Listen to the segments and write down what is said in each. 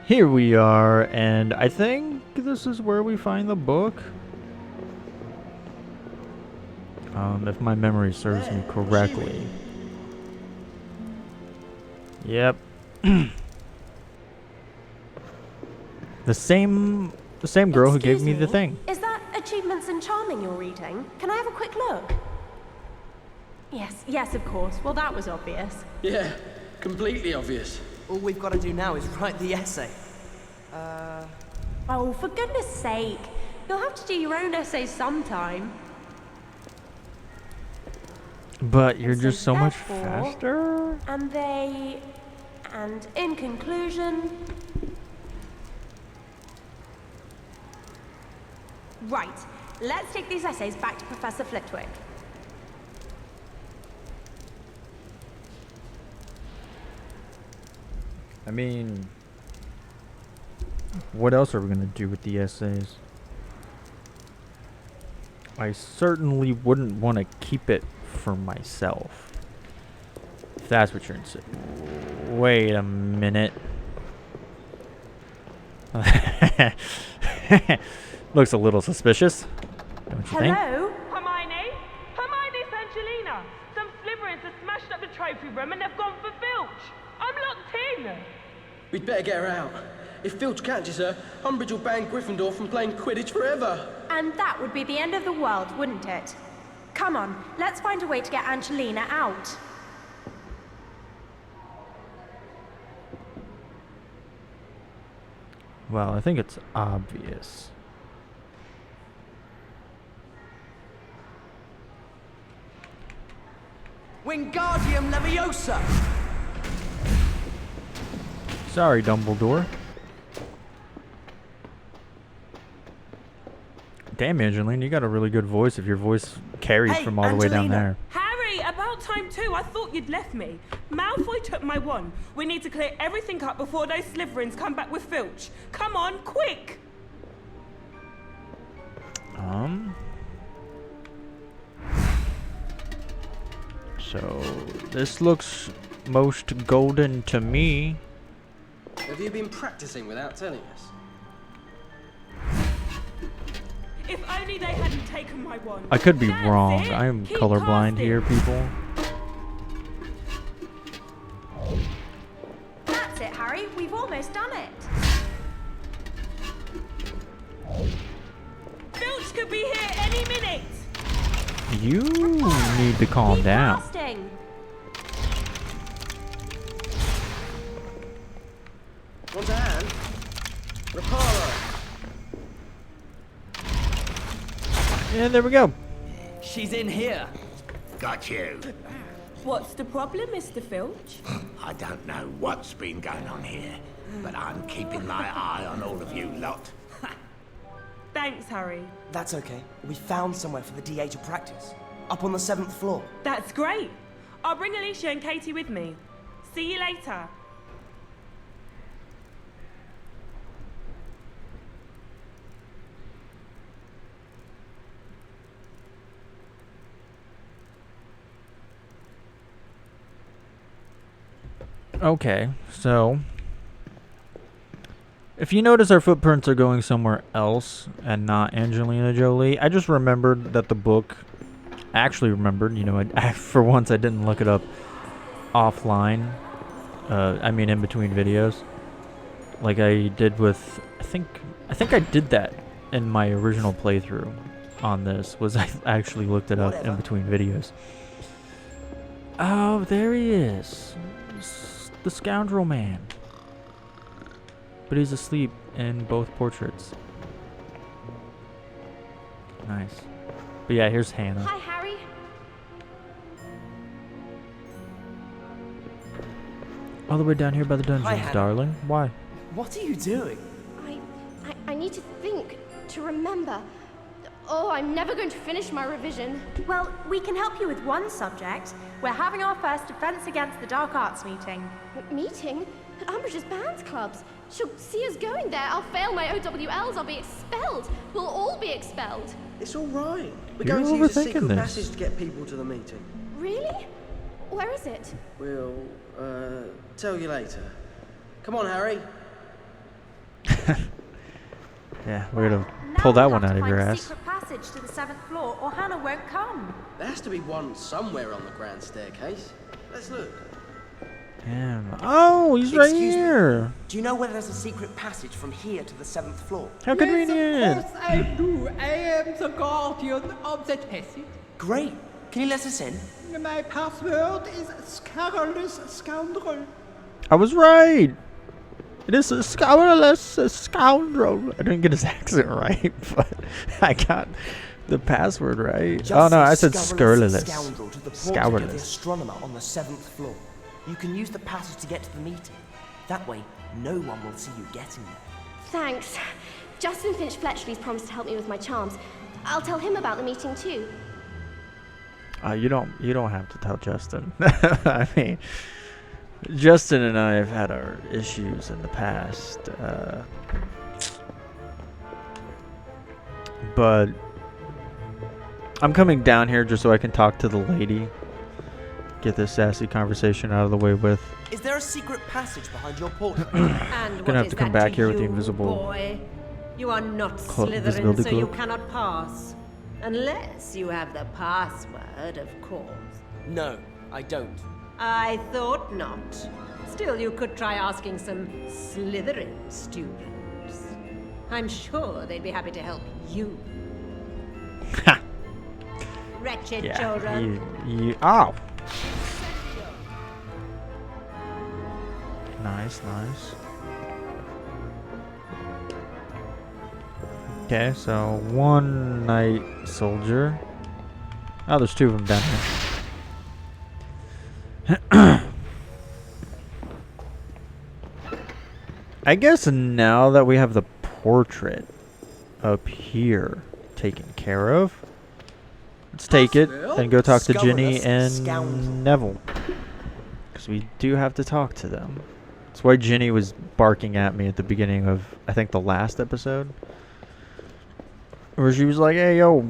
Here we are, and I think this is where we find the book. If my memory serves me correctly. Yep. The same girl who gave me the thing. Is that Achievements in Charming you're reading? Can I have a quick look? Yes, of course. Well, that was obvious. Yeah, completely obvious. All we've got to do now is write the essay. Oh, for goodness sake. You'll have to do your own essays sometime. But you're So just so much therefore, faster. And in conclusion... Right, let's take these essays back to Professor Flitwick. I mean, what else are we gonna do with the essays? I certainly wouldn't want to keep it for myself. If that's what you're insisting. Wait a minute. Looks a little suspicious, don't you think? Hello? Hermione? Hermione's Angelina. Some Slytherins have smashed up the trophy room and they've gone for Filch. I'm locked in. We'd better get her out. If Filch catches her, Umbridge will ban Gryffindor from playing Quidditch forever. And that would be the end of the world, wouldn't it? Come on, let's find a way to get Angelina out. Well, I think it's obvious. Wingardium Leviosa! Sorry, Dumbledore. Damn, Angeline, you got a really good voice if your voice carries Hey, from all the way down Angelina. there. Harry, about time too. I thought you'd left me. Malfoy took my wand. We need to clear everything up before those Slytherins come back with Filch. Come on, quick! So, this looks most golden to me. Have you been practicing without telling us? If only they hadn't taken my wand. I could be That's wrong. it. I am Keep colorblind casting. here, people. That's it, Harry. We've almost done it. Filch could be here any minute. You need to calm Keep down. casting. Want a hand? Rapala! Yeah, there we go. She's in here. Got you. What's the problem, Mr. Filch? I don't know what's been going on here, but I'm keeping my eye on all of you lot. Thanks, Harry. That's okay. We found somewhere for the DA to practice. Up on the 7th floor. That's great. I'll bring Alicia and Katie with me. See you later. Okay, so if you notice our footprints are going somewhere else and not Angelina Jolie, I just remembered that the book, actually remembered, you know, for once I didn't look it up offline, I mean in between videos, like I did with, I think I did that in my original playthrough on this, was I actually looked it up in between videos. Oh, there he is. The scoundrel man. But he's asleep in both portraits. Nice. But yeah, here's Hannah. Hi, Harry. All the way down here by the dungeons, Hannah. darling. Why? What are you doing? I need to think, to remember. Oh, I'm never going to finish my revision. Well, we can help you with one subject. We're having our first Defense Against the Dark Arts meeting. Meeting? At Umbridge's band clubs. She'll see us going there. I'll fail my OWLs. I'll be expelled. We'll all be expelled. It's all right. We're You're going to use a overthinking secret this. passage to get people to the meeting. Really? Where is it? We'll, tell you later. Come on, Harry. Yeah, we're gonna Now pull that we'll one have out to of your find a ass. secret passage to the 7th floor, or Hannah won't come. There has to be one somewhere on the grand staircase. Let's look. Damn. Oh, he's right Excuse me. here. Do you know whether there's a secret passage from here to the 7th floor? How convenient. Of course I do. I am the guardian of that passage. Great. Can you let us in? My password is scurrilous scoundrel. I was right. It is a scurrilous scoundrel. I didn't get his accent right, but I got the password right. Just Oh no, I say said scurrilous. scoundrel to the portrait of the Scurrilous. astronomer on the 7th floor. You can use the passage to get to the meeting. That way, no one will see you getting there. Thanks. Justin Finch-Fletchley's promised to help me with my charms. I'll tell him about the meeting too. You don't have to tell Justin. I mean, Justin and I have had our issues in the past, but I'm coming down here just so I can talk to the lady, get this sassy conversation out of the way with. Is there a secret passage behind your portrait? And Gonna have to come back here with the invisible boy? You are not Slytherin, invisibility so you cloak. cannot pass. Unless you have the password, of course. No, I don't. I thought not. Still, you could try asking some Slytherin students. I'm sure they'd be happy to help you. Wretched Yeah. children. Ow. Nice, nice. Okay, so one night soldier. Oh, there's two of them down here. I guess now that we have the portrait up here taken care of, let's take it and go talk to Ginny Scurrilous and scoundrel. Neville. Because we do have to talk to them. That's why Ginny was barking at me at the beginning of, I think, the last episode. Where she was like, hey, yo,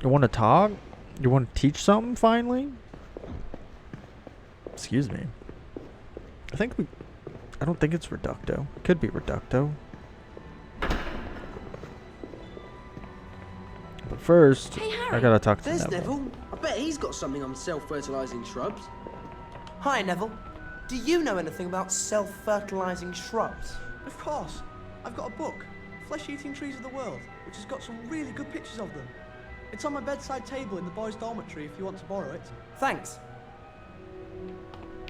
you want to talk? You want to teach something finally? Excuse me. I don't think it's Reducto. Could be Reducto. But first, Hey, I Harry. gotta talk to There's Neville. Neville. I bet he's got something on self-fertilizing shrubs. Hi, Neville. Do you know anything about self-fertilizing shrubs? Of course. I've got a book, Flesh-Eating Trees of the World, which has got some really good pictures of them. It's on my bedside table in the boys' dormitory if you want to borrow it. Thanks.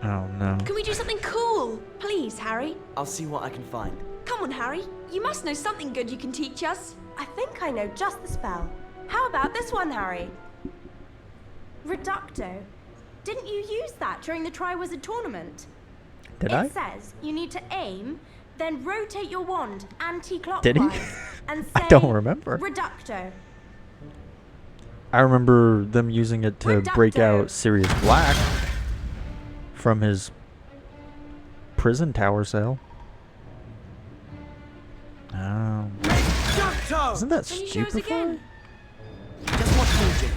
Oh no. Can we do something cool? Please, Harry. I'll see what I can find. Come on, Harry. You must know something good you can teach us. I think I know just the spell. How about this one, Harry? Reducto. Didn't you use that during the Triwizard Tournament? Did it I? says you need to aim, then rotate your wand anti-clockwise Did he? and say I don't remember. Reducto. I remember them using it to break Reducto. out Sirius Black from his prison tower cell. Oh. Isn't that Can you show us stupefying? again? Just watch me, Ginny.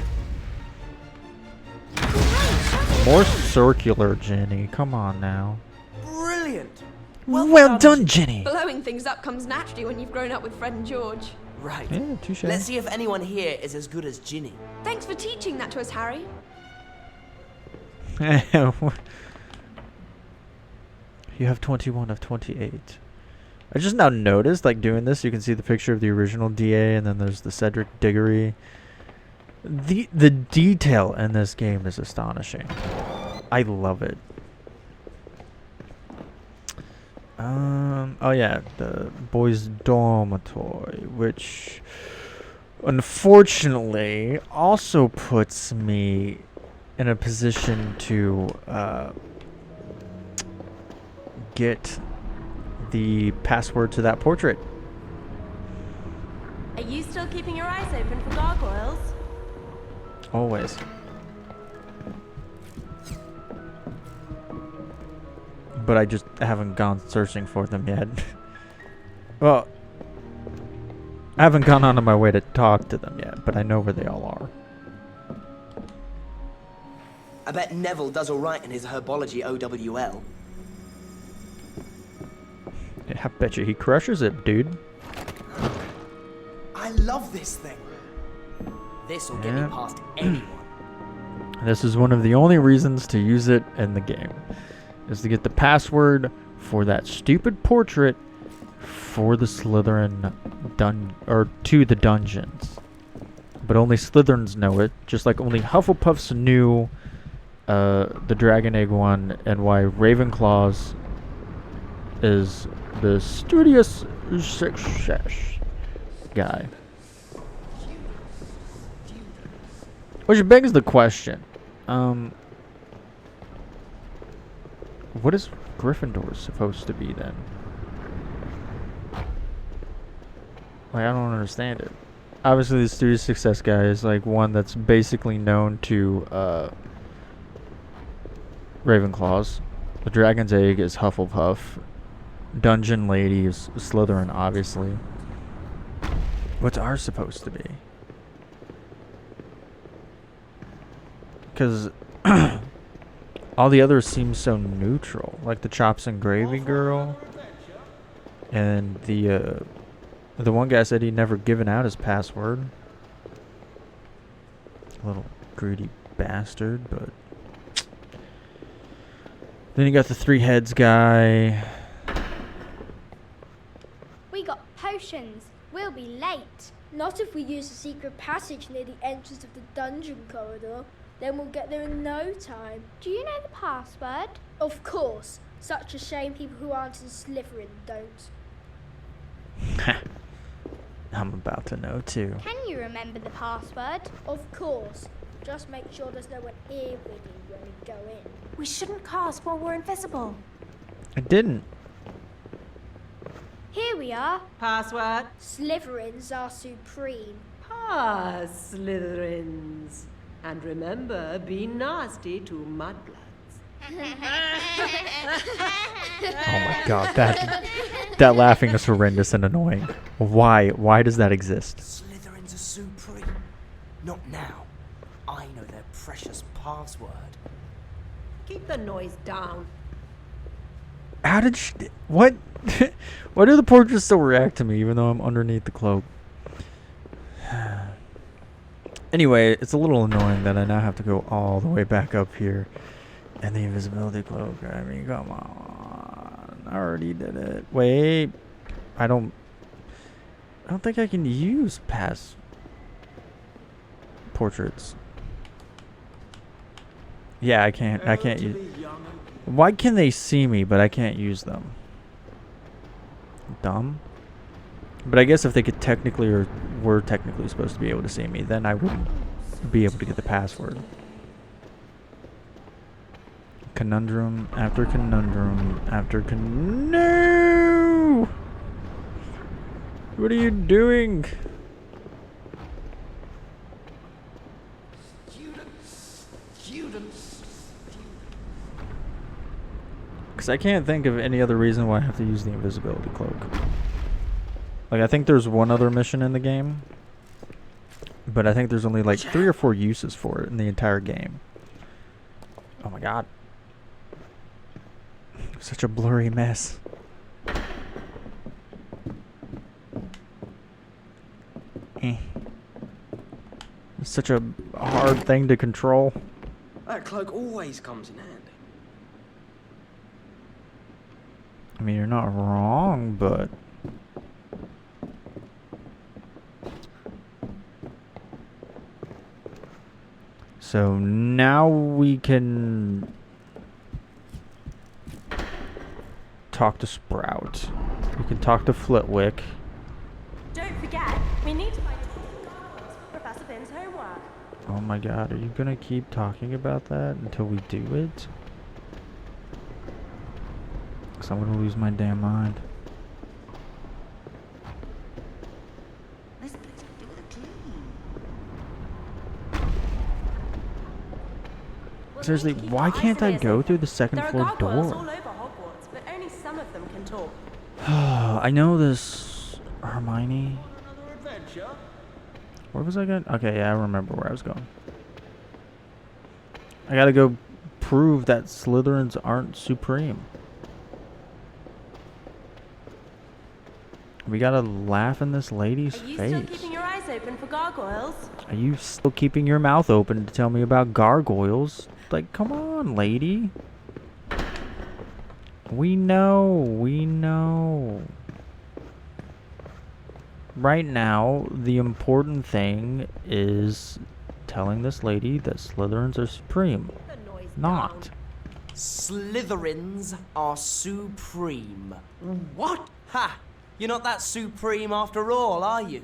More circular, Jenny. Come on now. Brilliant. Well done, Jenny. Blowing things up comes naturally when you've grown up with Fred and George. Right. Yeah, touche. Let's see if anyone here is as good as Ginny. Thanks for teaching that to us, Harry. You have 21 of 28. I just now noticed, like, doing this, you can see the picture of the original DA, and then there's the Cedric Diggory. The detail in this game is astonishing. I love it. Oh yeah, the boys' dormitory, which unfortunately also puts me in a position to get the password to that portrait. Are you still keeping your eyes open for gargoyles? Always. But I just haven't gone searching for them yet. Well, I haven't gone on my way to talk to them yet, but I know where they all are. I bet Neville does all right in his herbology OWL. I bet you he crushes it, dude. I love this thing. This will get me past anyone. This is one of the only reasons to use it in the game, is to get the password for that stupid portrait for the Slytherin to the dungeons. But only Slytherins know it, just like only Hufflepuffs knew the Dragon Egg one, and why Ravenclaws is the studious success guy. Which begs the question, what is Gryffindor supposed to be then? Like, I don't understand it. Obviously, the studious success guy is like one that's basically known to Ravenclaws. The Dragon's Egg is Hufflepuff. Dungeon Lady is Slytherin, obviously. What's ours supposed to be? Because all the others seem so neutral, like the Chops and Gravy girl, and the one guy said he'd never given out his password. Little greedy bastard, but then you got the three heads guy. We got potions. We'll be late. Not if we use the secret passage near the entrance of the dungeon corridor. Then we'll get there in no time. Do you know the password? Of course. Such a shame people who aren't in Slytherin don't. I'm about to know too. Can you remember the password? Of course. Just make sure there's no one ear-wigging when we go in. We shouldn't cast while we're invisible. I didn't. Here we are. Password? Slytherins are supreme. Ah, Slytherins. And remember, be nasty to mudbloods. Oh my god, that laughing is horrendous and annoying. Why? Why does that exist? Slytherins are supreme. Not now. I know their precious password. Keep the noise down. How did she... What? Why do the portraits still react to me even though I'm underneath the cloak? Anyway, it's a little annoying that I now have to go all the way back up here. And the invisibility cloak, I mean, come on. I already did it. Wait. I don't think I can use past portraits. Yeah, I can't use... Why can they see me, but I can't use them? Dumb. But I guess if they could technically, or were technically supposed to be able to see me, then I wouldn't be able to get the password. Conundrum after conundrum after No! What are you doing? Because I can't think of any other reason why I have to use the invisibility cloak. Like, I think there's one other mission in the game, but I think there's only like 3 or 4 uses for it in the entire game. Oh my god. Such a blurry mess. It's such a hard thing to control. That cloak always comes in handy. I mean, you're not wrong, but... So now we can talk to Sprout. We can talk to Flitwick. Don't forget, we need to find Professor Finn's homework. Oh my god, are you gonna keep talking about that until we do it? Because I'm gonna lose my damn mind. Seriously, why can't I go through the second floor door? There are gargoyles all over Hogwarts, but only some of them can talk. I know this Hermione. Where was I going? Okay, yeah, I remember where I was going. I gotta go prove that Slytherins aren't supreme. We gotta laugh in this lady's Are you face. still keeping your eyes open for gargoyles? Are you still keeping your mouth open to tell me about gargoyles? Like, come on, lady. We know. Right now, the important thing is telling this lady that Slytherins are supreme. Not. Slytherins are supreme. What? Ha! You're not that supreme after all, are you?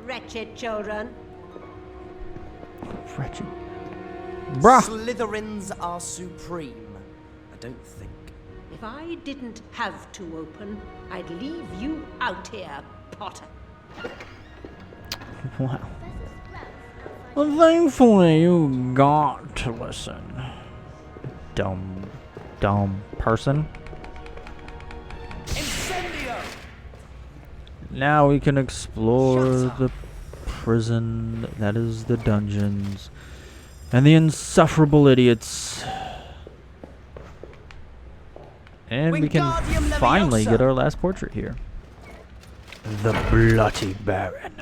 Wretched children. Wretched. Bruh! Slytherins are supreme. I don't think. If I didn't have to open, I'd leave you out here, Potter. Wow. Well, thankfully you got to listen. Dumb person. Incendio! Now we can explore the prison that is the dungeons and the insufferable idiots. And we can finally get our last portrait here. The Bloody Baron.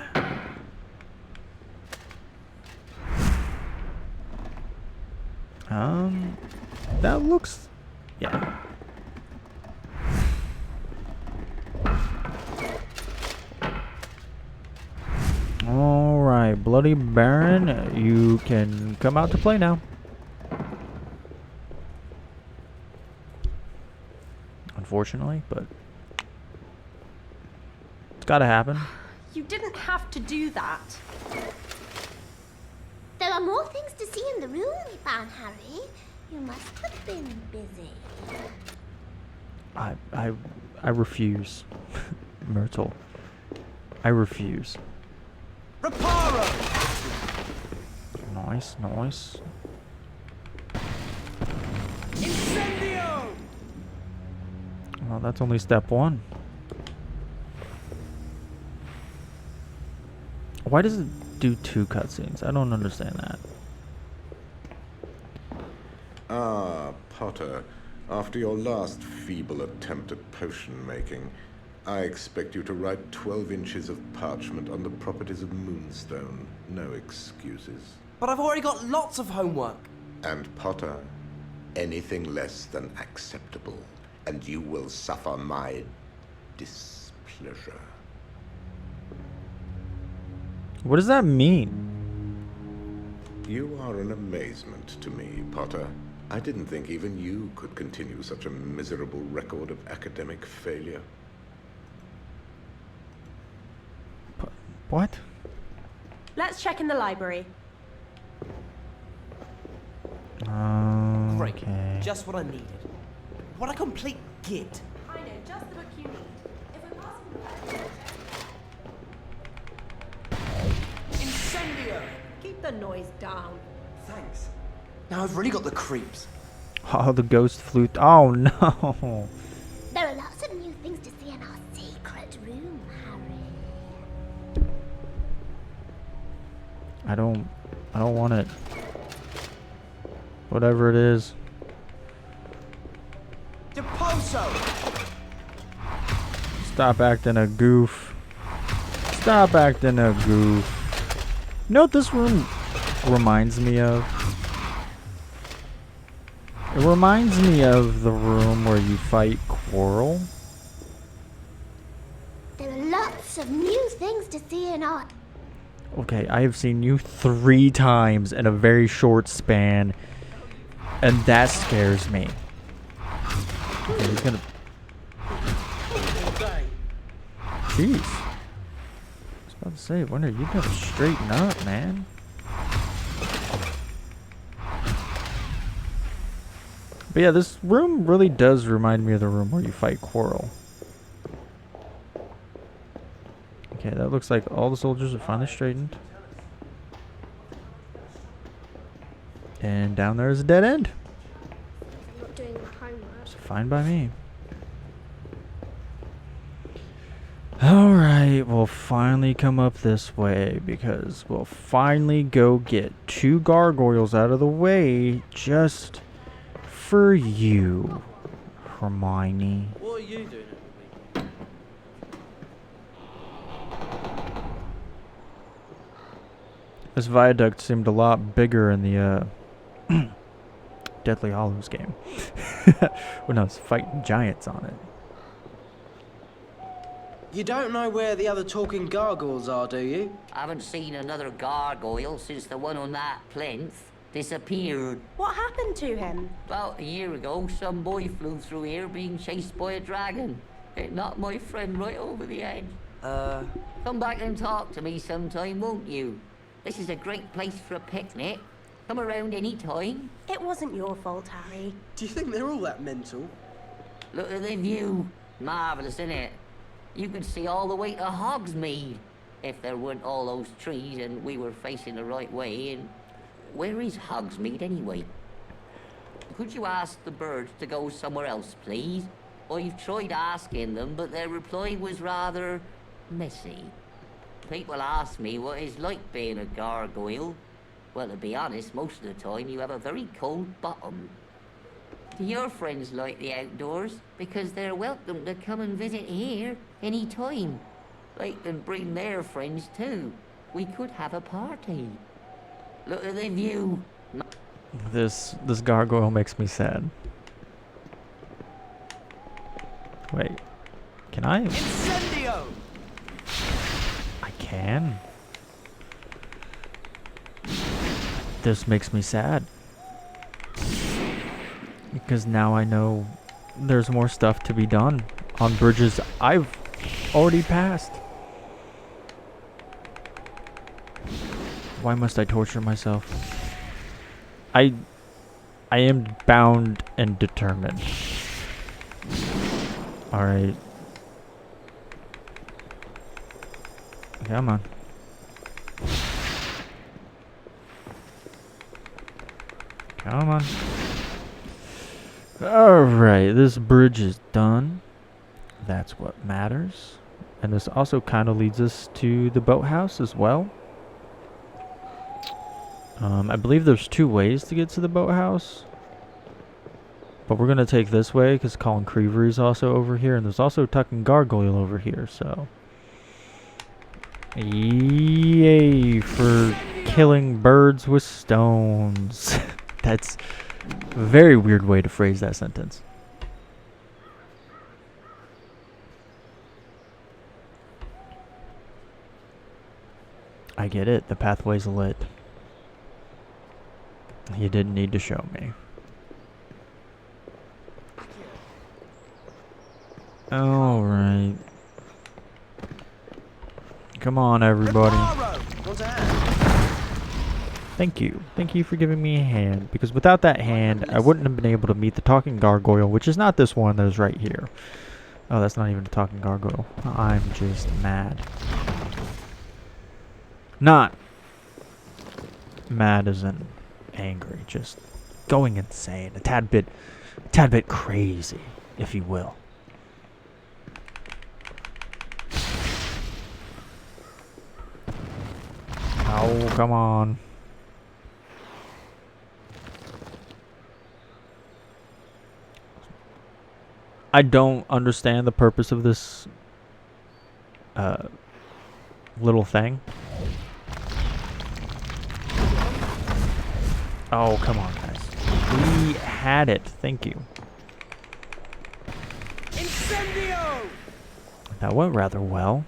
That looks... yeah. Alright, Bloody Baron, you can come out to play now. Unfortunately, but it's gotta happen. You didn't have to do that. There are more things to see in the room we found, Harry. You must have been busy. I refuse. Myrtle. I refuse. Reparo! Nice. Incendio! Well, that's only step one. Why does it do 2 cutscenes? I don't understand that. Ah, Potter. After your last feeble attempt at potion making, I expect you to write 12 inches of parchment on the properties of Moonstone. No excuses. But I've already got lots of homework. And Potter, anything less than acceptable, and you will suffer my displeasure. What does that mean? You are an amazement to me, Potter. I didn't think even you could continue such a miserable record of academic failure. What? Let's check in the library. Great. Okay. Just what I needed. What a complete git. I know just the book you need. If we're passing the Incendio! Keep the noise down. Thanks. Now I've really got the creeps. Oh, the ghost flute. Oh no. There are lots of new things to see in our secret room, Harry. I don't want it. Whatever it is. Deposo! Stop acting a goof. Stop acting a goof. You know what this room reminds me of? It reminds me of the room where you fight Quirrell. There are lots of new things to see in our... Okay, I have seen you 3 times in a very short span, and that scares me. Okay, he's gonna... Jeez. I was about to say, when are you gonna straighten up, man? But yeah, this room really does remind me of the room where you fight Quirrell. Okay, that looks like all the soldiers are finally straightened. And down there is a dead end. Not doing my homework. It's fine by me. Alright, we'll finally come up this way because we'll finally go get 2 gargoyles out of the way just for you, Hermione. What are you doing over the weekend? This viaduct seemed a lot bigger in the Deathly Hollows game. When I was fighting giants on it. You don't know where the other talking gargoyles are, do you? I haven't seen another gargoyle since the one on that plinth disappeared. What happened to him? About a year ago, some boy flew through here being chased by a dragon. It knocked my friend right over the edge. Come back and talk to me sometime, won't you? This is a great place for a picnic. Come around any time. It wasn't your fault, Harry. Do you think they're all that mental? Look at the view. Marvellous, isn't it? You could see all the way to Hogsmeade if there weren't all those trees and we were facing the right way. And where is Hogsmeade anyway? Could you ask the birds to go somewhere else, please? I've tried asking them, but their reply was rather messy. People ask me what it's like being a gargoyle. Well, to be honest, most of the time you have a very cold bottom. Do your friends like the outdoors? Because they're welcome to come and visit here any time. They can bring their friends too. We could have a party. Look at the view. This gargoyle makes me sad. Wait, can I? Incendio! I can. This makes me sad. Because now I know there's more stuff to be done on bridges I've already passed. Why must I torture myself? I am bound and determined. Alright. Come on. Come on. Alright, this bridge is done. That's what matters. And this also kind of leads us to the boathouse as well. I believe there's 2 ways to get to the boathouse. But we're going to take this way because Colin Creevery is also over here. And there's also Tucking Gargoyle over here, so. Yay for killing birds with stones. That's a very weird way to phrase that sentence. I get it. The pathway's lit. You didn't need to show me. Alright. Come on, everybody. Thank you. Thank you for giving me a hand. Because without that hand, I wouldn't have been able to meet the talking gargoyle, which is not this one that is right here. Oh, that's not even a talking gargoyle. I'm just mad. Not mad as in angry, just going insane. A tad bit crazy, if you will. Oh, come on. I don't understand the purpose of this little thing. Oh, come on, guys. We had it. Thank you. Incendio! That went rather well.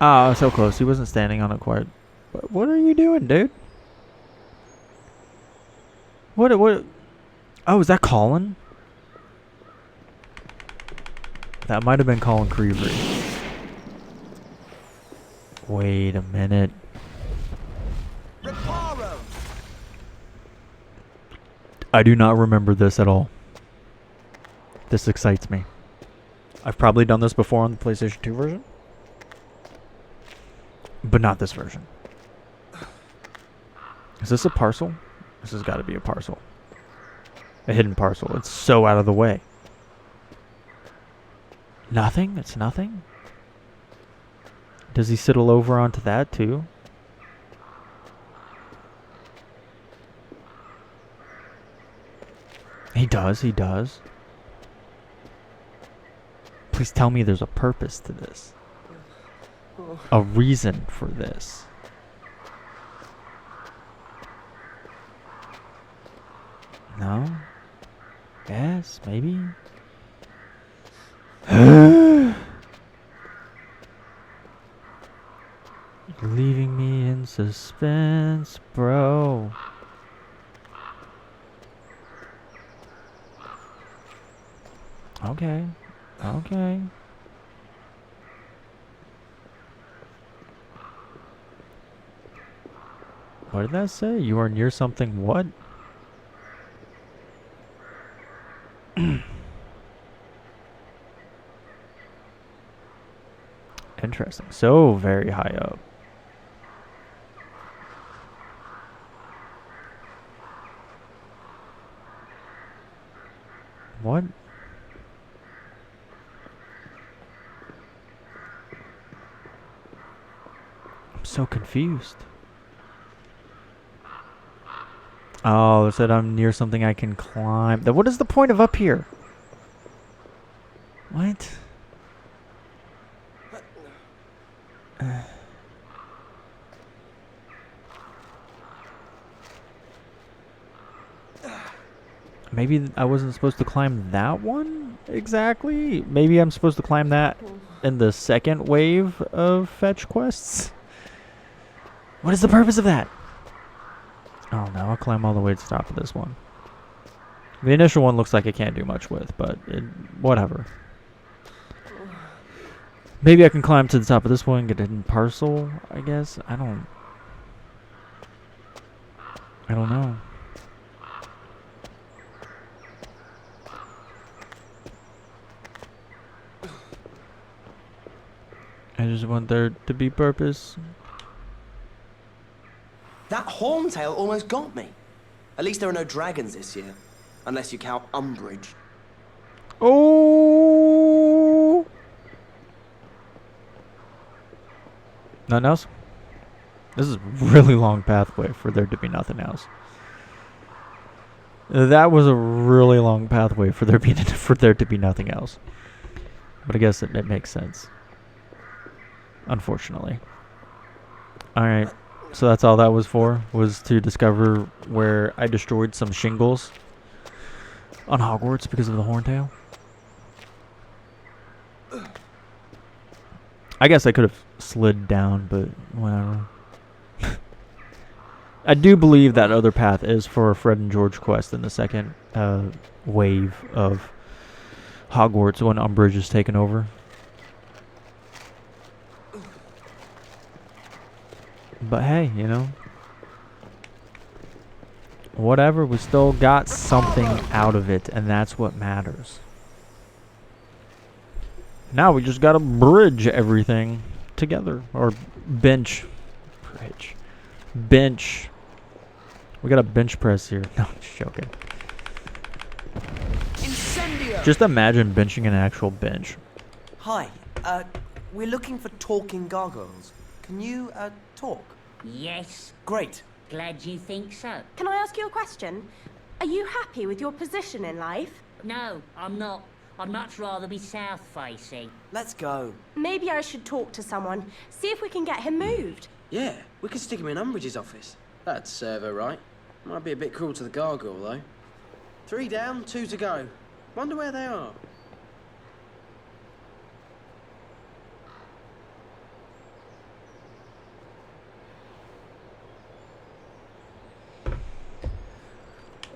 Ah, so close. He wasn't standing on it quite. What are you doing, dude? What? Oh, is that Colin? That might have been Colin Creevery. Wait a minute. Reparo! I do not remember this at all. This excites me. I've probably done this before on the PlayStation 2 version. But not this version. Is this a parcel? This has got to be a parcel. A hidden parcel. It's so out of the way. Nothing? It's nothing? Does he sidle over onto that too? He does, he does. Please tell me there's a purpose to this. A reason for this. No? Yes, maybe? Leaving me in suspense, bro. Okay. Okay. What did that say? You are near something what? Interesting. So very high up. What? I'm so confused. Oh, it said I'm near something I can climb. Then what is the point of up here? What? Maybe I wasn't supposed to climb that one exactly? Maybe I'm supposed to climb that in the second wave of fetch quests? What is the purpose of that? Oh no, I'll climb all the way to the top of this one. The initial one looks like I can't do much with, but whatever. Maybe I can climb to the top of this one and get a hidden parcel, I guess. I don't know. I just want there to be purpose. That horntail almost got me. At least there are no dragons this year. Unless you count Umbridge. Oh! Nothing else? This is a really long pathway for there to be nothing else. That was a really long pathway for there to be nothing else. But I guess it makes sense. Unfortunately. Alright. So that's all that was for, was to discover where I destroyed some shingles on Hogwarts because of the horntail. I guess I could have slid down, but whatever. I do believe that other path is for a Fred and George quest in the second wave of Hogwarts when Umbridge is taken over. But hey, you know, whatever, we still got something out of it, and that's what matters. Now we just gotta bridge everything together, or bench. We got a bench press here. No, I'm just joking. Incendio! Just imagine benching an actual bench. Hi, we're looking for talking gargoyles. Can you, talk? Yes. Great. Glad you think so. Can I ask you a question? Are you happy with your position in life? No, I'm not. I'd much rather be south-facing. Let's go. Maybe I should talk to someone, see if we can get him moved. Yeah, we could stick him in Umbridge's office. That'd serve her right. Might be a bit cruel to the gargoyle, though. 3 down, 2 to go. Wonder where they are.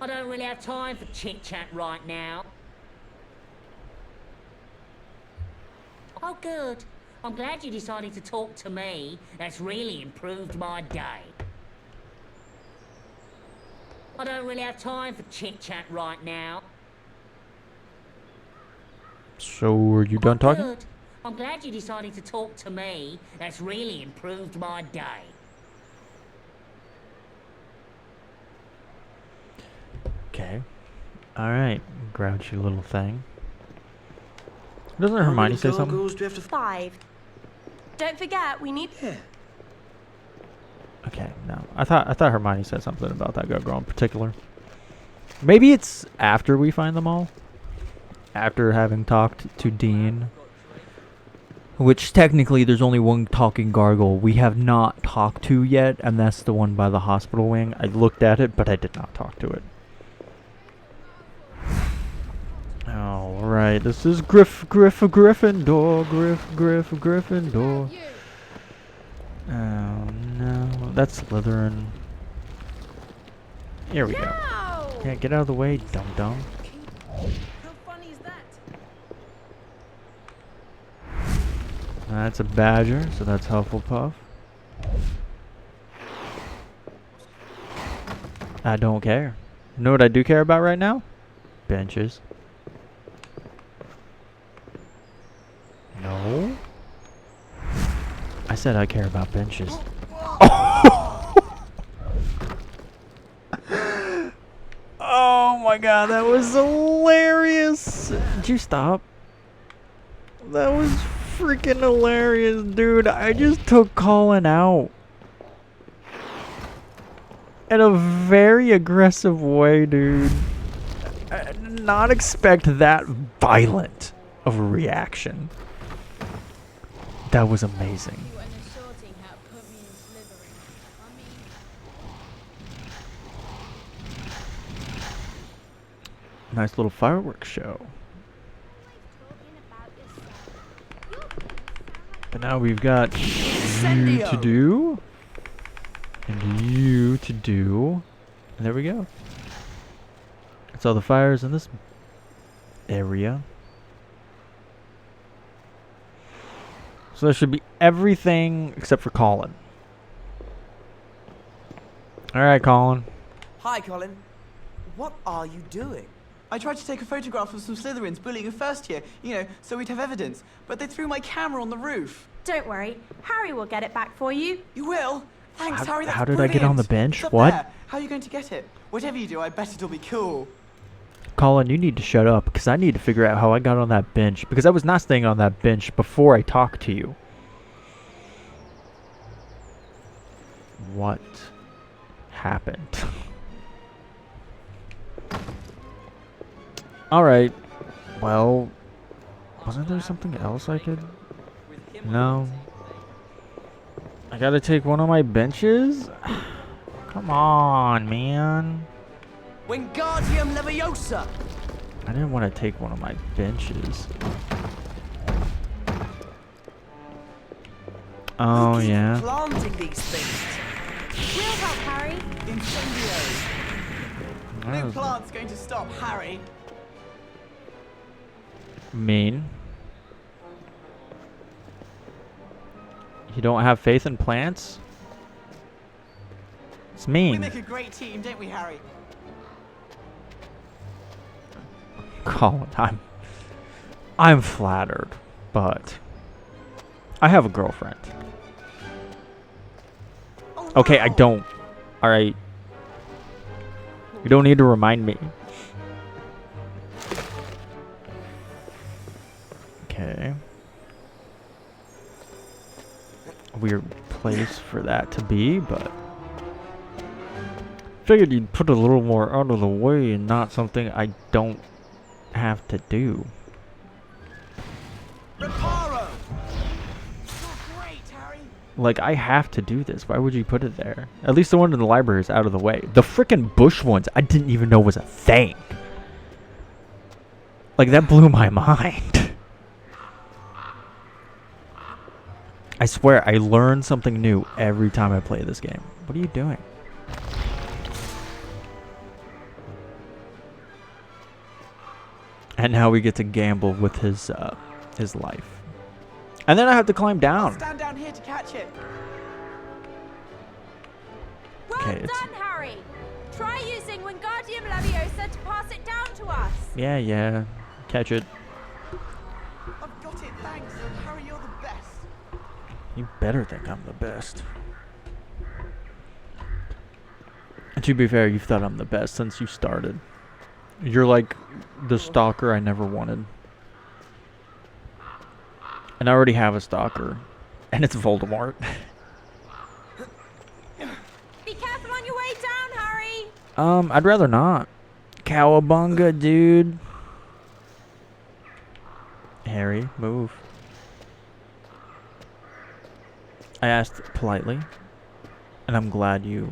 I don't really have time for chit-chat right now. Oh, good. I'm glad you decided to talk to me. That's really improved my day. I don't really have time for chit-chat right now. So, are you done talking? Good. I'm glad you decided to talk to me. That's really improved my day. Okay. Alright, grouchy little thing. Doesn't Hermione say something? Gargoyles do we have to 5. Don't forget, we need... Yeah. Okay, no. I thought Hermione said something about that gargoyle in particular. Maybe it's after we find them all. After having talked to Dean. Which technically there's only one talking gargoyle we have not talked to yet, and that's the one by the hospital wing. I looked at it, but I did not talk to it. Alright, this is Gryffindor. Gryffindor. Oh no, that's Slytherin. Here we go. Yeah, get out of the way, dum-dum. How funny is that? That's a badger, so that's Hufflepuff. I don't care. You know what I do care about right now? Benches. No. I said I care about benches. Oh my god, that was hilarious. Did you stop? That was freaking hilarious, dude. I just took Colin out. In a very aggressive way, dude. I did not expect that violent of a reaction. That was amazing. Nice little fireworks show. But now we've got you to do. And you to do. And there we go. That's all the fires in this area. So there should be everything except for Colin. Alright, Colin. Hi, Colin. What are you doing? I tried to take a photograph of some Slytherins bullying a first year, you know, so we'd have evidence. But they threw my camera on the roof. Don't worry, Harry will get it back for you. You will? Thanks, Harry. That's How did I get on the brilliant. bench? It's up What? there. How are you going to get it? Whatever you do, I bet it'll be cool. Colin, you need to shut up, because I need to figure out how I got on that bench. Because I was not staying on that bench before I talked to you. What happened? Alright. Well, wasn't there something else I could... No. I gotta take one of my benches? Come on, man. Wingardium Leviosa! I didn't want to take one of my benches. Oh, yeah. Planting these things. We'll help, Harry. Incendio. No was plant's going to stop Harry. mean. You don't have faith in plants? It's mean. We make a great team, don't we, Harry? Colin, I'm flattered, but I have a girlfriend. Oh, Okay, wow. I don't. Alright. You don't need to remind me. Okay. Weird place for that to be, but figured you'd put a little more out of the way and not something I don't have to do. Reparo! You're great, Harry. Like, I have to do this. Why would you put it there? At least the one in the library is out of the way. The frickin' bush ones, I didn't even know was a thing. Like, that blew my mind. I swear, I learn something new every time I play this game. What are you doing? And now we get to gamble with his life. And then I have to climb down. I'll stand down here to catch it. Well Okay, done, Harry. Try using Wingardium Leviosa to pass it down to us. Yeah. Catch it. I've got it, thanks. Harry, you're the best. You better think I'm the best. And to be fair, you've thought I'm the best since you started. You're like the stalker I never wanted. And I already have a stalker. And it's Voldemort. Be careful on your way down, Harry. I'd rather not. Cowabunga, dude. Harry, move. I asked politely, and I'm glad you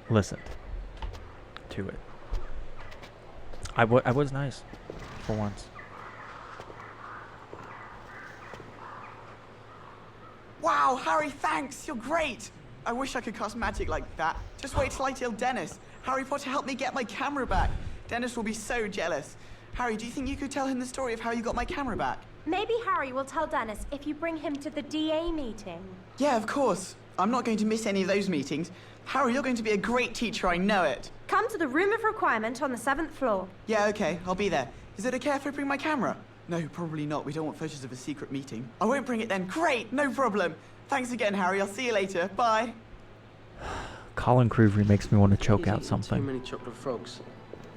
listened to it. I was nice for once. Wow, Harry, thanks. You're great. I wish I could cast magic like that. Just wait till I tell Dennis. Harry Potter helped me get my camera back. Dennis will be so jealous. Harry, do you think you could tell him the story of how you got my camera back? Maybe Harry will tell Dennis if you bring him to the DA meeting. Yeah, of course. I'm not going to miss any of those meetings. Harry, you're going to be a great teacher, I know it. Come to the room of requirement on the 7th floor. Yeah, okay, I'll be there. Is it okay if I bring my camera? No, probably not. We don't want photos of a secret meeting. I won't bring it then. Great, no problem. Thanks again, Harry. I'll see you later. Bye. Colin Creevy makes me want to choke He's out eaten something. Too many chocolate frogs.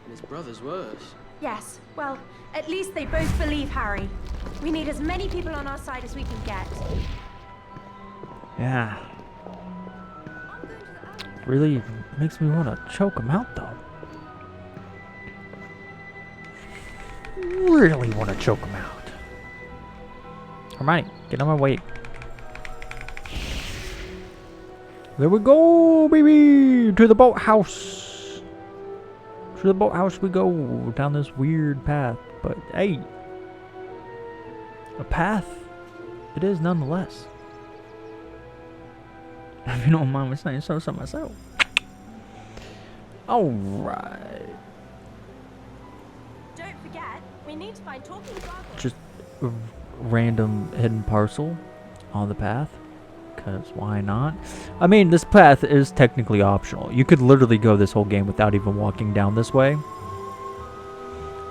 And his brother's worse. Yes, well, at least they both believe Harry. We need as many people on our side as we can get. Yeah. Really makes me want to choke him out, though. Really want to choke him out. Hermione, get on my way. There we go, baby! To the boathouse! To the boathouse we go, down this weird path. But, hey, a path it is nonetheless. If you don't mind me saying so myself. Alright. Don't forget, we need to find talking gargoyles. Just a random hidden parcel on the path. Because why not? I mean, this path is technically optional. You could literally go this whole game without even walking down this way.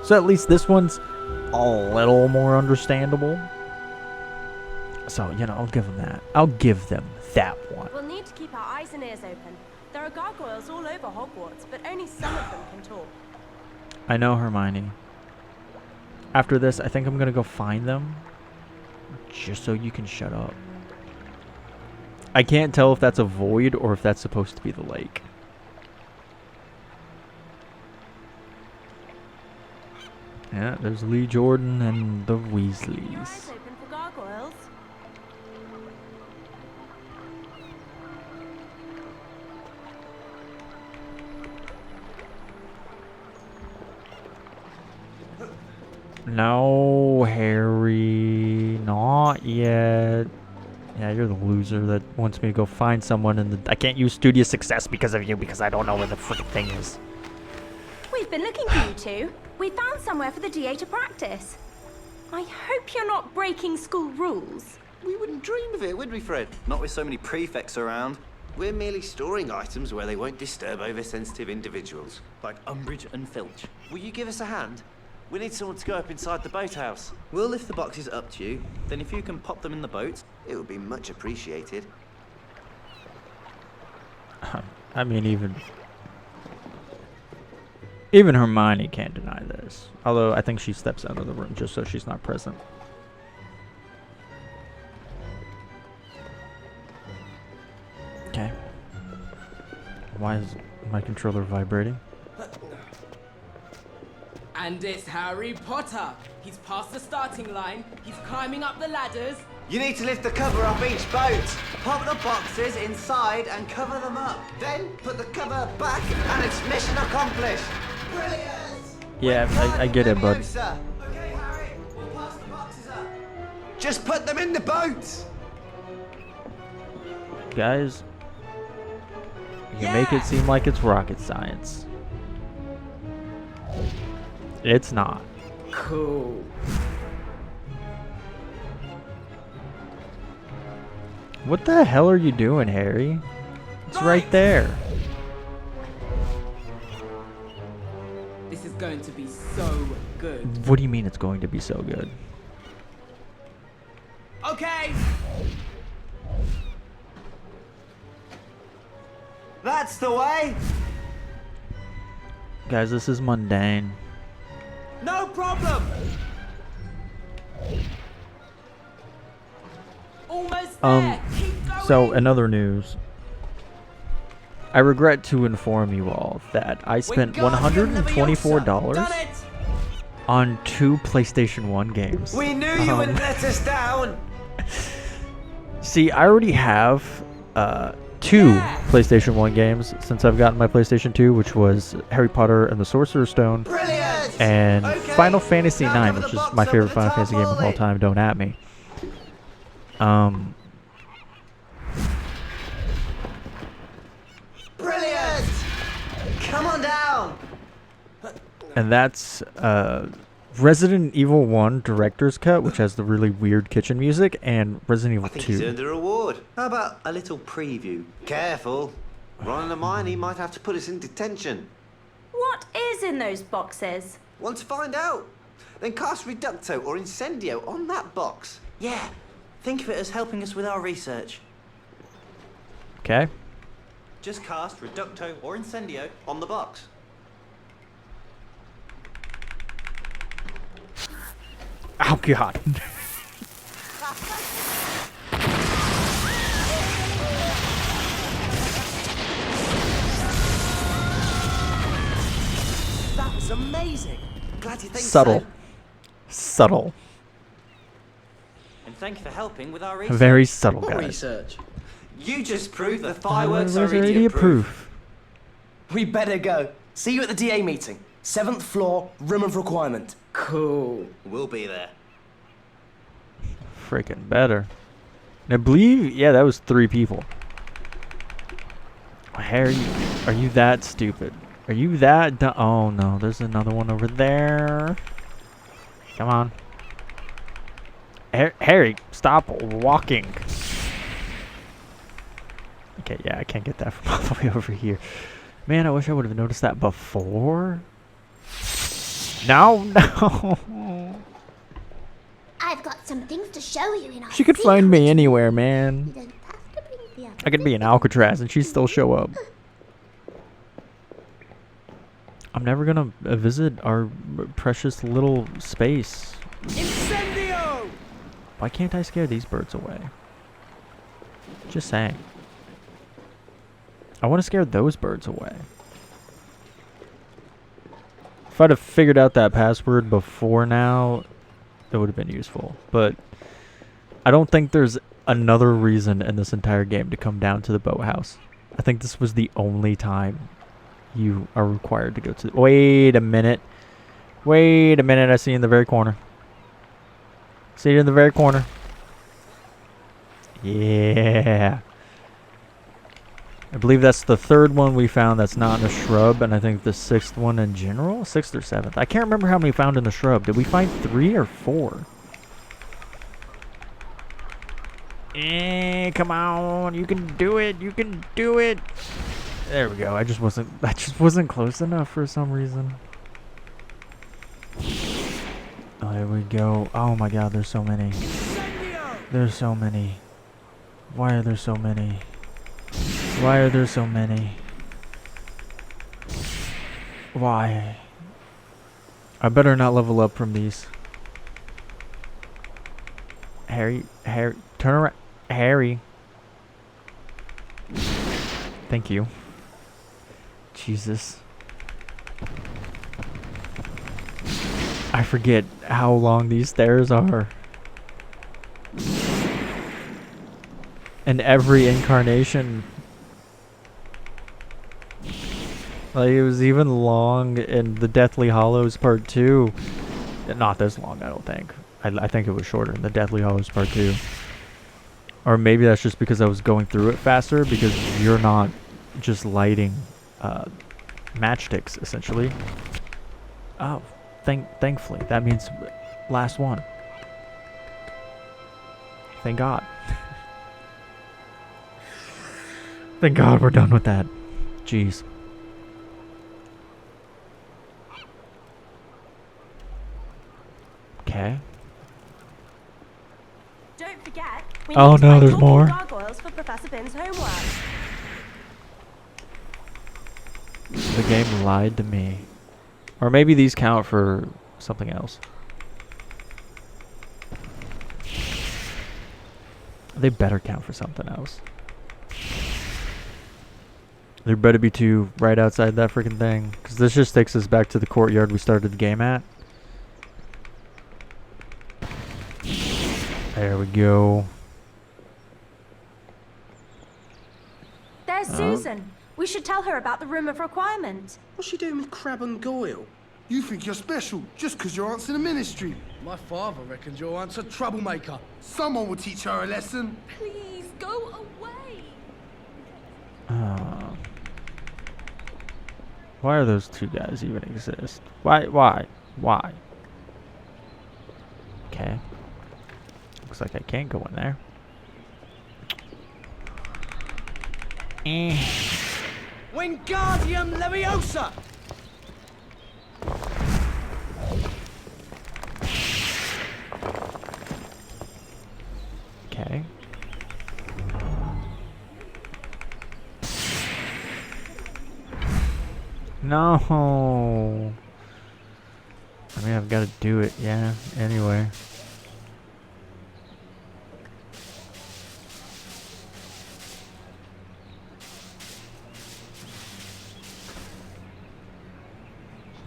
So at least this one's a little more understandable. So, you know, I'll give them that. I'll give them that one. We'll need to keep our eyes and ears open. There are gargoyles all over Hogwarts, but only some of them can talk. I know, Hermione. After this, I think I'm going to go find them. Just so you can shut up. I can't tell if that's a void or if that's supposed to be the lake. Yeah, there's Lee Jordan and the Weasleys. Keep your eyes open for gargoyles. No, Harry, not yet. Yeah, you're the loser that wants me to go find someone, and I can't use studio success because of you, because I don't know where the freaking thing is. We've been looking for you two. We found somewhere for the DA to practice. I hope you're not breaking school rules. We wouldn't dream of it, would we, Fred? Not with so many prefects around. We're merely storing items where they won't disturb oversensitive individuals. Like Umbridge and Filch. Will you give us a hand? We need someone to go up inside the boathouse. We'll lift the boxes up to you. Then if you can pop them in the boat, it would be much appreciated. I mean, even Hermione can't deny this. Although I think she steps out of the room just so she's not present. Okay. Why is my controller vibrating? And it's Harry Potter. He's past the starting line. He's climbing up the ladders. you need to lift the cover off each boat. Pop the boxes inside and cover them up. Then put the cover back and it's mission accomplished. Brilliant! Yeah, I get it, bud. Okay, Harry, we'll pass the boxes up. Just put them in the boat. Guys, you make it seem like it's rocket science. It's not. Cool. What the hell are you doing, Harry? It's right there. This is going to be so good. What do you mean it's going to be so good? Okay. That's the way. Guys, this is mundane. No problem. Almost there. Keep going. So in other news, I regret to inform you all that I spent $124 on 2 PlayStation 1 games. We knew you wouldn't let us down. See, I already have 2 PlayStation 1 games since I've gotten my PlayStation 2, which was Harry Potter and the Sorcerer's Stone, and Final Fantasy 9, which is my favorite Final Fantasy game of all time. Don't at me. Brilliant! Come on down. And that's Resident Evil 1 Director's Cut, which has the really weird kitchen music, and Resident Evil 2. I think he's earned a reward. How about a little preview? Careful. Ron and Hermione might have to put us in detention. What is in those boxes? Want to find out? Then cast Reducto or Incendio on that box. Yeah. Think of it as helping us with our research. Okay. Just cast Reducto or Incendio on the box. Oh, God. That was amazing. Glad you think Subtle. so. Subtle. And thank you for helping with our research. Very subtle, What guys. research? You just proved the fireworks are Idiot idiot proof. proof. We better go. See you at the DA meeting. 7th floor, room of requirement. Cool. We'll be there. Freaking better. And I believe, yeah, that was 3 people. Harry, are you that stupid? Are you that dumb? Oh no, there's another one over there. Come on. Harry, stop walking. Okay, yeah, I can't get that from all the way over here. Man, I wish I would have noticed that before. No, no. I've got some things to show you in our She could find secret me anywhere, man. You don't have to bring the other I could be in Alcatraz and she'd still show up. I'm never gonna visit our precious little space. Incendio! Why can't I scare these birds away? Just saying. I want to scare those birds away. If I'd have figured out that password before now, that would have been useful. But I don't think there's another reason in this entire game to come down to the boathouse. I think this was the only time you are required to go to... Wait a minute. Wait a minute. I see you in the very corner. See you in the very corner. Yeah. I believe that's the 3rd one we found that's not in a shrub, and I think the 6th one in general? 6th or 7th. I can't remember how many found in the shrub. Did we find 3 or 4? Come on. You can do it. You can do it. There we go. I just wasn't close enough for some reason. Oh, there we go. Oh my god, there's so many. There's so many. Why are there so many? Why are there so many? Why? I better not level up from these. Harry, turn around. Harry. Thank you. Jesus. I forget how long these stairs are. And every incarnation. Like, it was even long in the Deathly Hollows Part 2. Not this long, I don't think. I think it was shorter in the Deathly Hollows Part 2. Or maybe that's just because I was going through it faster, because you're not just lighting matchsticks, essentially. Oh, thankfully. That means last one. Thank God. Thank God we're done with that. Jeez. Okay. Don't forget, we Oh, need to no, buy there's talking more. gargoyles for Professor Bin's homework. The game lied to me. Or maybe these count for something else. They better count for something else. There better be two right outside that freaking thing. Because this just takes us back to the courtyard we started the game at. There we go. There's Susan. We should tell her about the room of requirement. What's she doing with Crab and Goyle? You think you're special just because you're answering the ministry. My father reckons your aunt's a troublemaker. Someone will teach her a lesson. Please, go away. Why are those two guys even exist? Why? Okay. Looks like I can't go in there. Wingardium Leviosa! Okay. No. I mean, I've got to do it, yeah. Anyway.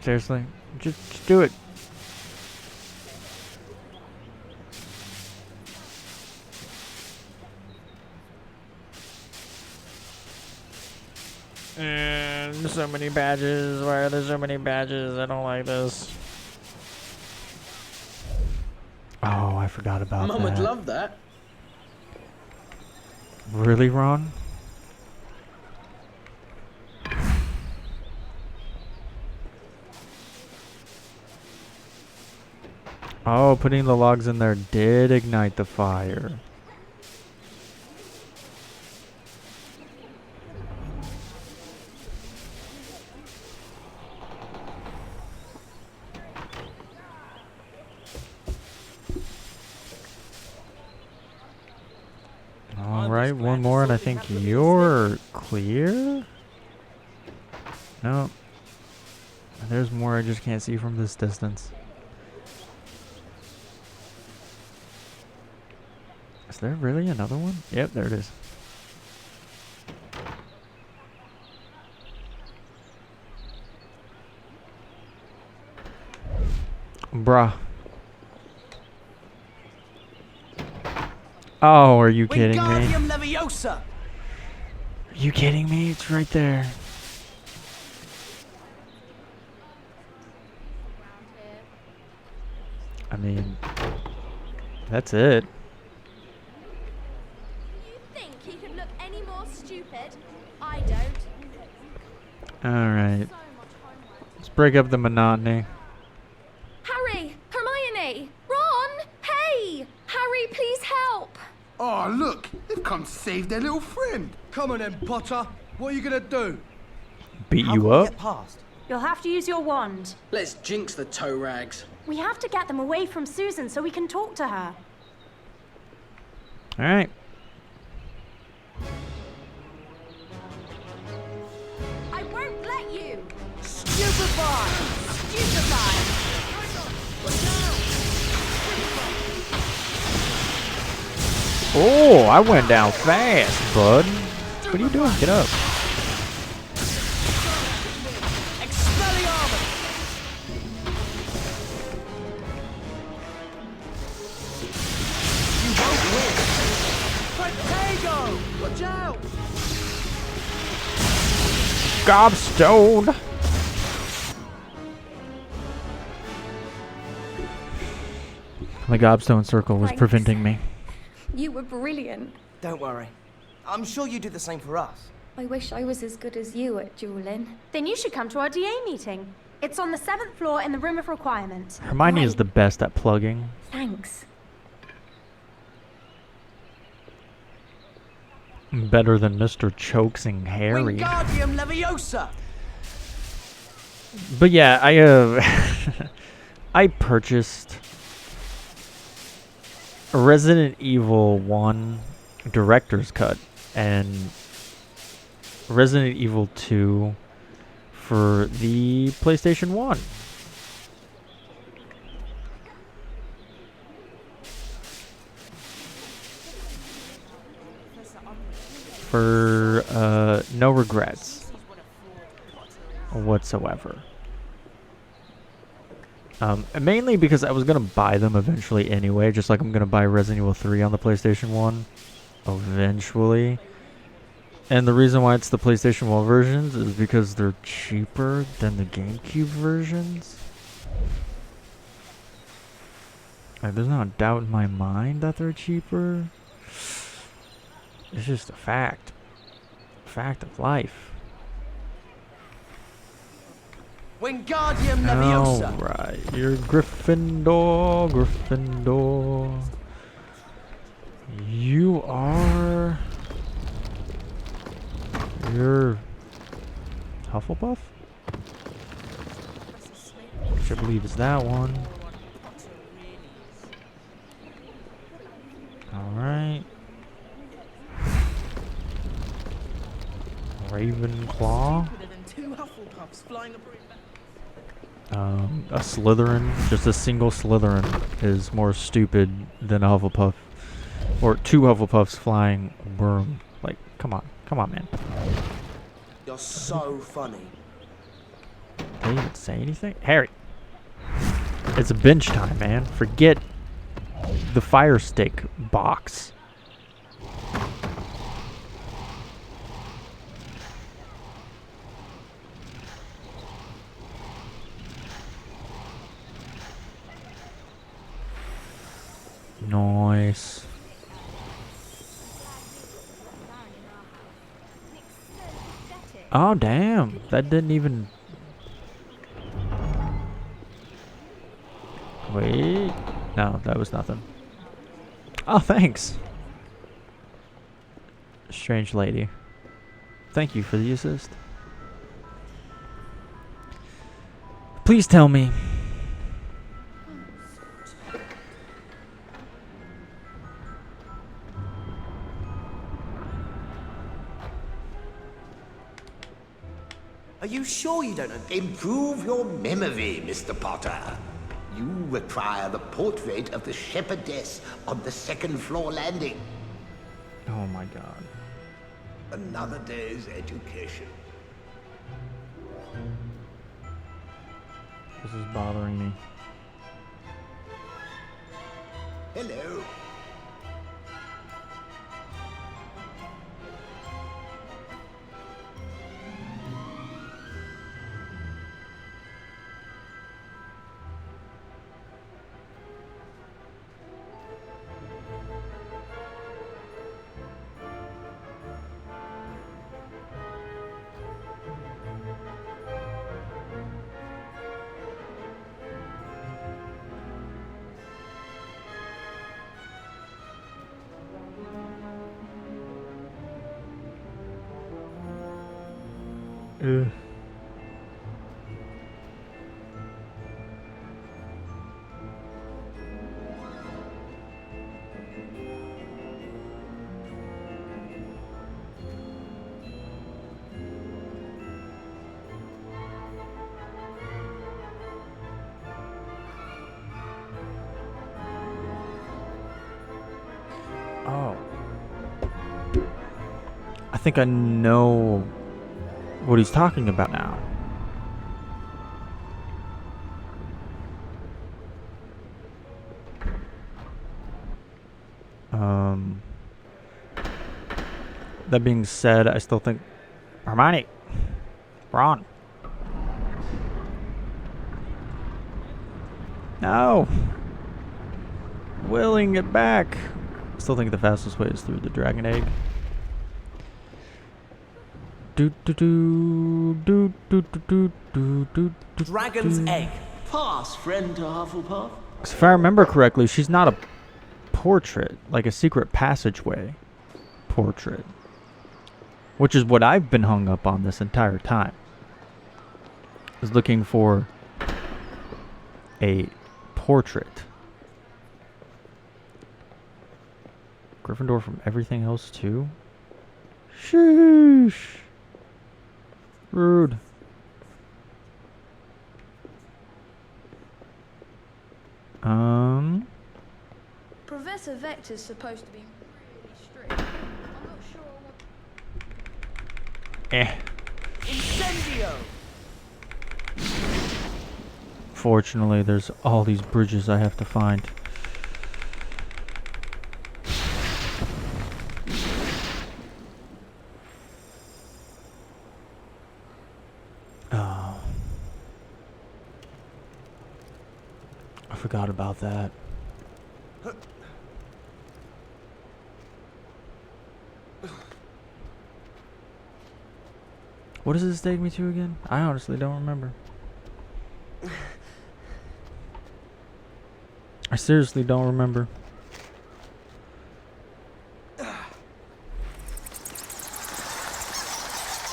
Seriously? Just do it. And so many badges. Why are there so many badges? I don't like this. Oh, I forgot about Mum that. would love that. Really, Ron? Oh, putting the logs in there did ignite the fire. Alright, one more and I think you're clear? No. There's more I just can't see from this distance. Is there really another one? Yep, there it is. Bruh. Oh, are you kidding me? Wingardium Leviosa! Are you kidding me? It's right there. I mean, that's it. You think he could look any more stupid? I don't. Alright. Let's break up the monotony. Harry! Hermione! Ron! Hey! Harry, please help! Oh, look! They've come to save their little friend. Come on then, Potter. What are you gonna do? Beat you up? You'll have to use your wand. Let's jinx the toe rags. We have to get them away from Susan so we can talk to her. Alright. I won't let you! Stupefy! Oh, I went down fast, bud. What are you doing? Get up. Watch out! Gobstone. The gobstone circle was Thanks. preventing me. You were brilliant. Don't worry. I'm sure you do the same for us. I wish I was as good as you at dueling. Then you should come to our DA meeting. It's on the 7th floor in the room of requirement. Hermione is the best at plugging. Thanks. Better than Mr. Chokesing Harry. Wingardium Leviosa! But yeah, I purchased Resident Evil 1 Director's Cut and Resident Evil 2 for the PlayStation 1. For no regrets. whatsoever. Mainly because I was gonna buy them eventually anyway, just like I'm gonna buy Resident Evil 3 on the PlayStation 1 eventually. And the reason why it's the PlayStation 1 versions is because they're cheaper than the GameCube versions. Like, there's not a doubt in my mind that they're cheaper. It's just a fact. Fact of life. Wingardium Leviosa. Alright, you're Gryffindor, Gryffindor. You are... You're... Hufflepuff? Which I believe is that one. Alright. Ravenclaw. A Slytherin, just a single Slytherin is more stupid than a Hufflepuff. Or two Hufflepuffs flying a broom. Like, come on, man. You're so funny. Did he even say anything? Harry! It's a bench time, man. Forget the fire stick box. Nice. Oh, damn. That didn't even... Wait. No, that was nothing. Oh, thanks. Strange lady. Thank you for the assist. Please tell me. Are you sure you don't know? Improve your memory, Mr. Potter. You require the portrait of the shepherdess on the second floor landing. Oh my god. Another day's education. This is bothering me. Hello. Ugh. Oh. I think I know what he's talking about now. That being said, I still think Hermione, Ron. No. Willing it back. Still think the fastest way is through the dragon egg. Dragon's egg. Pass, friend to Hufflepuff. If I remember correctly, she's not a portrait, like a secret passageway portrait. Which is what I've been hung up on this entire time. Is looking for a portrait. Gryffindor from everything else too? Sheesh. Rude. Professor Vector's supposed to be really strict. I'm not sure I want... Eh. Incendio! Unfortunately, there's all these bridges I have to find. Oh. I forgot about that. What does this take me to again? I honestly don't remember. I seriously don't remember.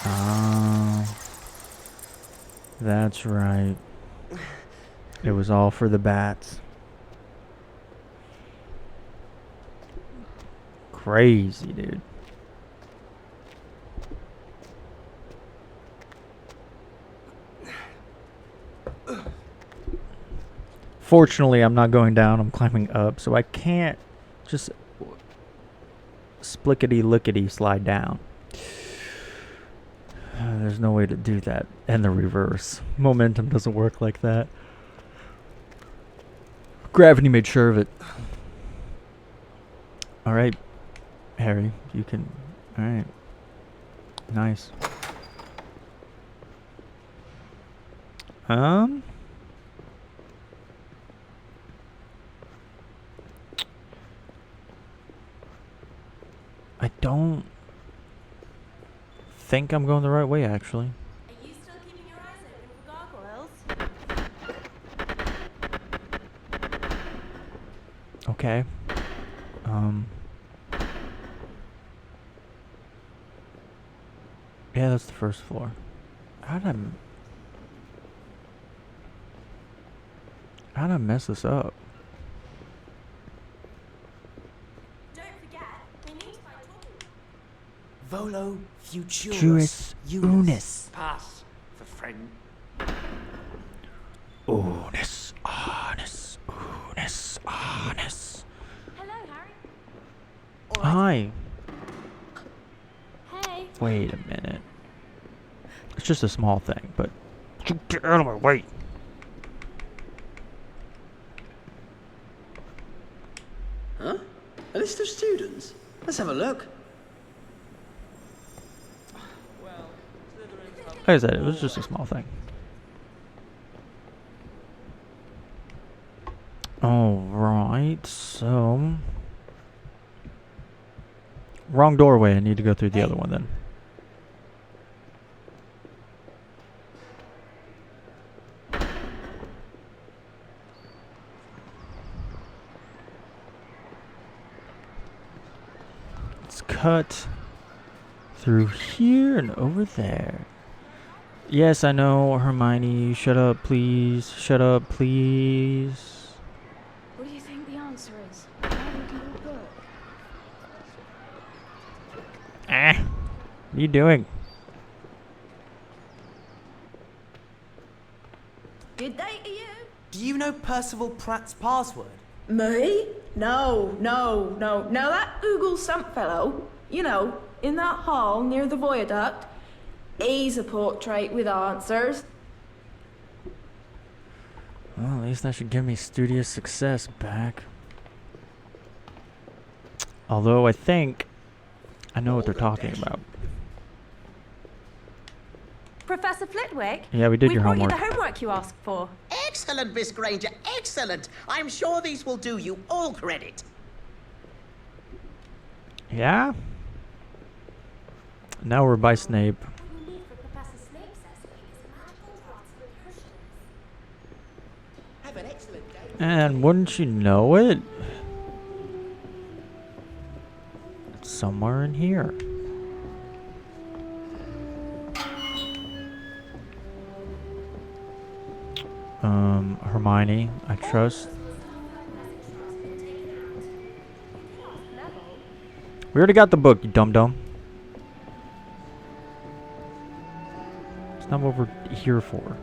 Oh, that's right. It was all for the bats. Crazy, dude. Fortunately, I'm not going down, I'm climbing up, so I can't just splickety-lickety slide down. There's no way to do that. And the reverse. Momentum doesn't work like that. Gravity made sure of it. Alright, Harry, you can... Alright. Nice. I don't think I'm going the right way, actually. Are you still keeping your eyes open for gargoyles? Okay. Yeah, that's the first floor. How'd I mess this up? Don't forget, we need to find Torben. Volo Futurus Juris Unis. Pass for friend. Unis, honest, Unis, honest. Hello, Harry. Hi. Hey. Wait a minute. It's just a small thing, but get out of my way. Huh? A list of students? Let's have a look. Like I said, it was just a small thing. Alright, so... Wrong doorway, I need to go through the other one then. Let's cut through here and over there. Yes, I know, Hermione. Shut up, please. Shut up, please. What do you think the answer is? Why look at your book? What are you doing? Good day to you. Do you know Percival Pratt's password? Me? No, that Oogle Sump fellow, you know, in that hall near the viaduct, he's a portrait with answers. Well, at least that should give me studious success back. Although I think I know what they're talking about. Professor Flitwick? Yeah, we did your brought homework. you the homework you asked for. Excellent, Miss Granger, excellent. I'm sure these will do you all credit. Yeah? Now we're by Snape. Have an excellent day. And wouldn't you know it? It's somewhere in here. Hermione, I trust. We already got the book, you dum-dum. It's not what we're here for.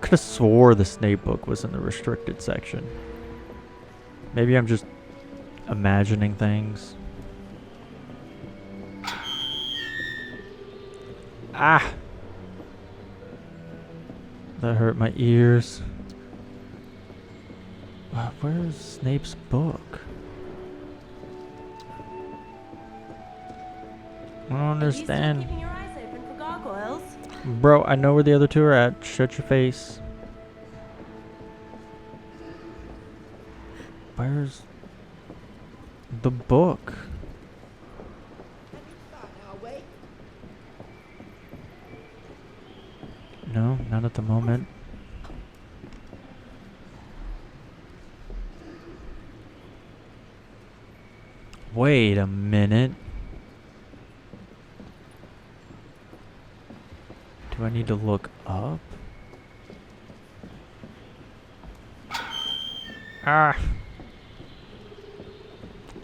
Could have swore the Snape book was in the restricted section. Maybe I'm just imagining things. Ah! That hurt my ears. Where's Snape's book? I don't understand. Keeping your eyes open for gargoyles? Bro, I know where the other two are at. Shut your face. Where's the book? No, not at the moment. Wait a minute. Do I need to look up? Ah.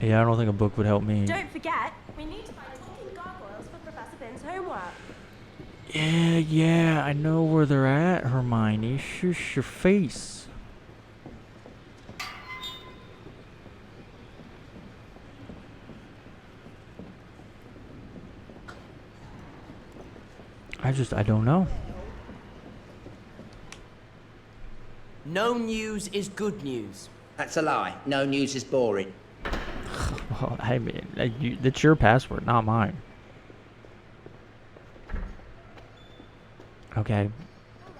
Yeah, I don't think a book would help me. Don't forget, we need to find talking gargoyles for Professor Bin's homework. Yeah, I know where they're at, Hermione. Shush your face. I don't know. No news is good news. That's a lie. No news is boring. Well, I mean, that's your password, not mine. Okay.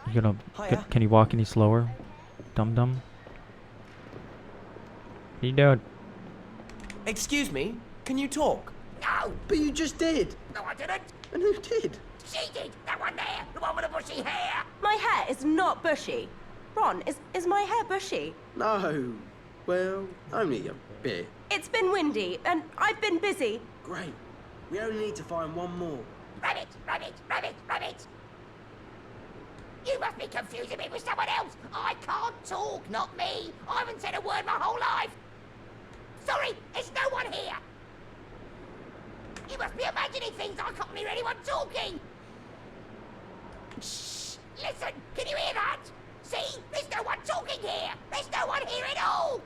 You gonna... Hiya. Can you walk any slower? Dum-dum? What you doing? Excuse me, can you talk? No, but you just did. No, I didn't. And who did? She did. That one there. The one with the bushy hair. My hair is not bushy. Ron, is my hair bushy? No. Well, only a bit. It's been windy, and I've been busy. Great. We only need to find one more. Rabbit, rabbit, rabbit, rabbit. You must be confusing me with someone else. I can't talk, not me. I haven't said a word my whole life. Sorry, there's no one here. You must be imagining things. I can't hear anyone talking. Shh! Listen, can you hear that? See? There's no one talking here. There's no one here at all.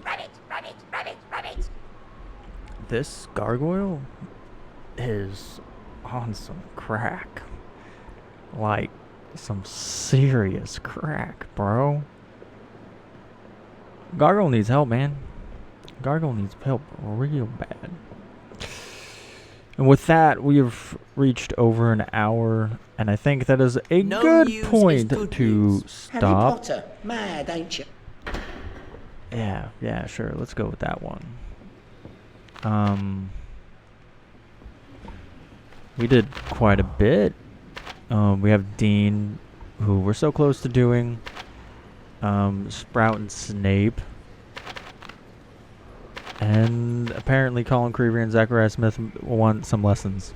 Rabbit, rabbit, rabbit, rabbit. This gargoyle is on some crack. Like, some serious crack, bro. Gargoyle needs help, man. Gargoyle needs help real bad. And with that, we have reached over an hour, and I think that is a good point to stop. Harry Potter, mad, ain't you? Yeah, sure. Let's go with that one. We did quite a bit. We have Dean, who we're so close to doing. Sprout and Snape. And apparently Colin Creevy and Zachariah Smith want some lessons.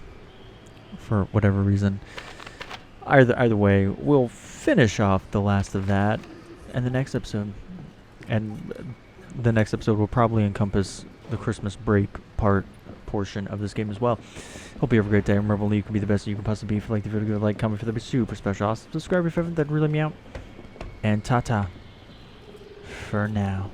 For whatever reason. Either way, we'll finish off the last of that in the next episode. And the next episode will probably encompass the Christmas break portion of this game as well. Hope you have a great day. Remember, only you can be the best you can possibly be. If you like the video, like, comment for the super special awesome. Subscribe if you haven't, that'd really mean out. And ta-ta for now.